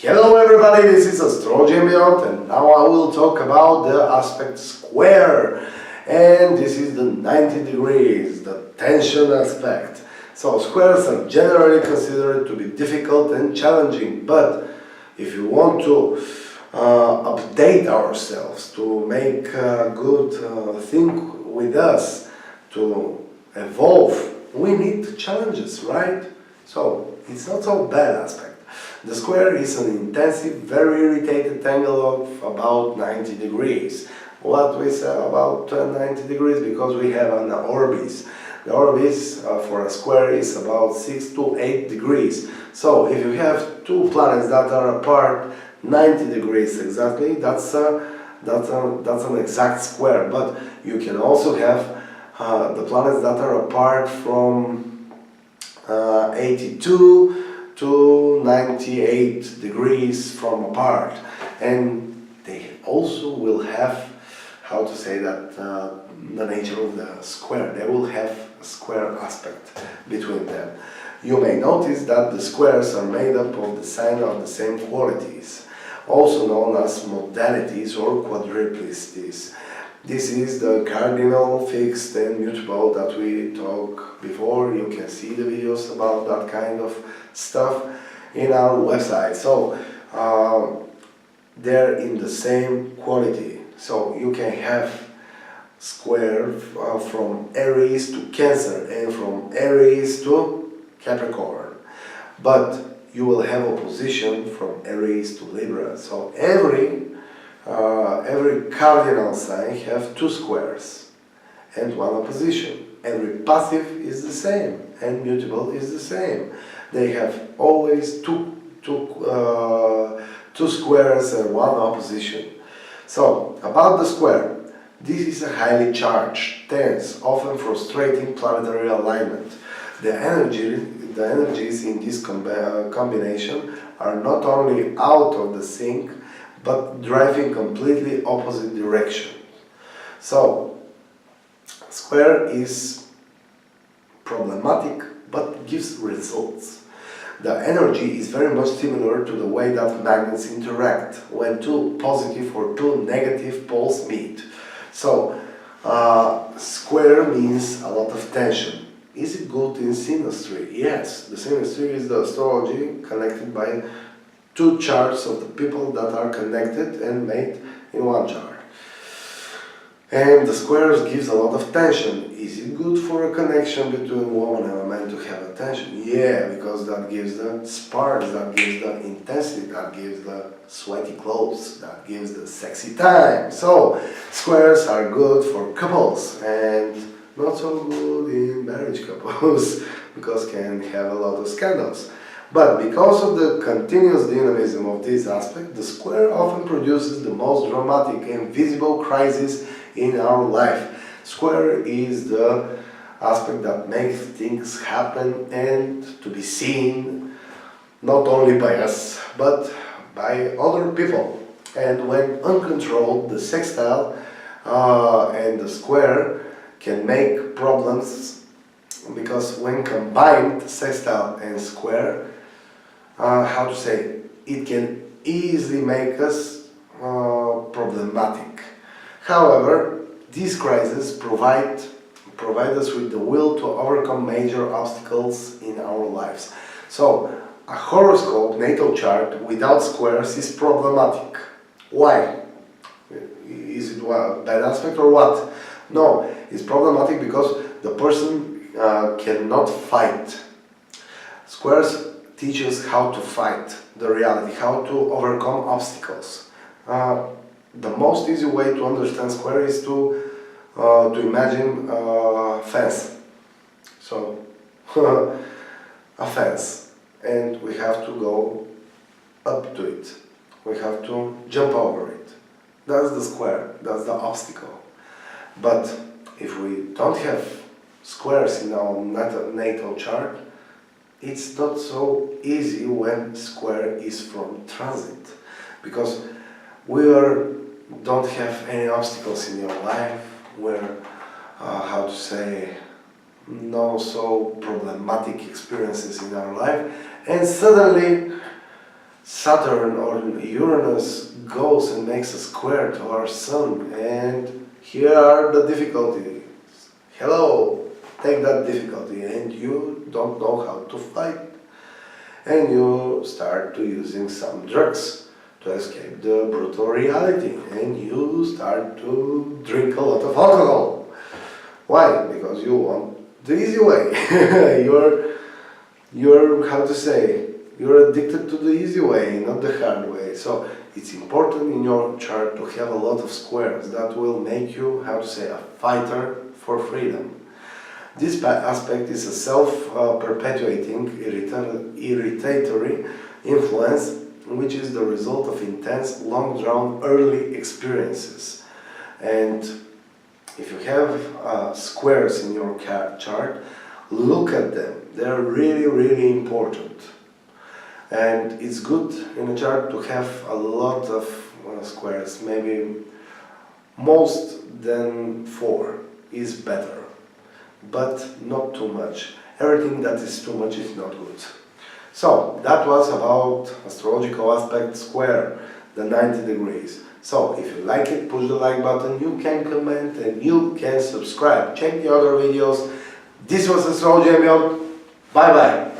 Hello everybody, this is Astrology and Beyond, and now I will talk about the aspect square. And this is the 90 degrees, the tension aspect. So squares are generally considered to be difficult and challenging, but if you want to update ourselves, to make a good thing with us, to evolve, we need challenges, right? So it's not so bad aspect. The square is an intensive, very irritated angle of about 90 degrees. What we say about 90 degrees? Because we have an orbis. The orbis for a square is about 6 to 8 degrees. So if you have two planets that are apart 90 degrees exactly, that's an exact square. But you can also have the planets that are apart from 82 to 98 degrees from apart, and they also will have, how to say that, the nature of the square. They will have a square aspect between them. You may notice that the squares are made up of the sign of the same qualities, also known as modalities or quadruplicities. This is the cardinal, fixed and mutable that we talked before. You can see the videos about that kind of stuff in our website. So they're in the same quality. So you can have square from Aries to Cancer and from Aries to Capricorn. But you will have opposition from Aries to Libra. So every cardinal sign have two squares and one opposition. Every passive is the same and mutable is the same. They have always two squares and one opposition. So about the square, this is a highly charged, tense, often frustrating planetary alignment. The energies in this combination are not only out of the sync, but driving completely opposite directions. So, square is problematic, but gives results. The energy is very much similar to the way that magnets interact when two positive or two negative poles meet. So, square means a lot of tension. Is it good in synastry? Yes, the synastry is the astrology connected by two charts of the people that are connected and made in one chart. And the squares gives a lot of tension. Is it good for a connection between a woman and a man to have a tension? Yeah, because that gives the sparks, that gives the intensity, that gives the sweaty clothes, that gives the sexy time. So, squares are good for couples and not so good in marriage couples because can have a lot of scandals. But because of the continuous dynamism of this aspect, the square often produces the most dramatic and visible crisis in our life. Square is the aspect that makes things happen and to be seen not only by us, but by other people. And when uncontrolled, the sextile and the square can make problems, because when combined, sextile and square, how to say, it can easily make us problematic. However, these crises provide us with the will to overcome major obstacles in our lives. So, a horoscope, natal chart, without squares is problematic. Why? Is it a bad aspect or what? No, it's problematic because the person cannot fight. Squares teach us how to fight the reality, how to overcome obstacles. The most easy way to understand square is to imagine a fence. So, a fence, and we have to go up to it. We have to jump over it. That's the square, that's the obstacle. But if we don't have squares in our natal chart, it's not so easy when square is from transit, because we don't have any obstacles in your life, where, how to say, no so problematic experiences in our life, and suddenly Saturn or Uranus goes and makes a square to our Sun, and here are the difficulties. Hello, take that difficulty, and you don't know how to fight, and you start to using some drugs to escape the brutal reality, and you start to drink a lot of alcohol. Why? Because you want the easy way. you're how to say, you're addicted to the easy way, not the hard way. So it's important in your chart to have a lot of squares that will make you, how to say, a fighter for freedom. This aspect is a self-perpetuating, irritatory influence, which is the result of intense, long-drawn early experiences. And if you have squares in your chart, look at them. They're really, really important. And it's good in a chart to have a lot of squares, maybe most than 4 is better, but not too much. Everything that is too much is not good. So that was about astrological aspect square, the 90 degrees. So if you like it, push the like button, you can comment and you can subscribe. Check the other videos. This was Astrology and Beyond. Bye bye.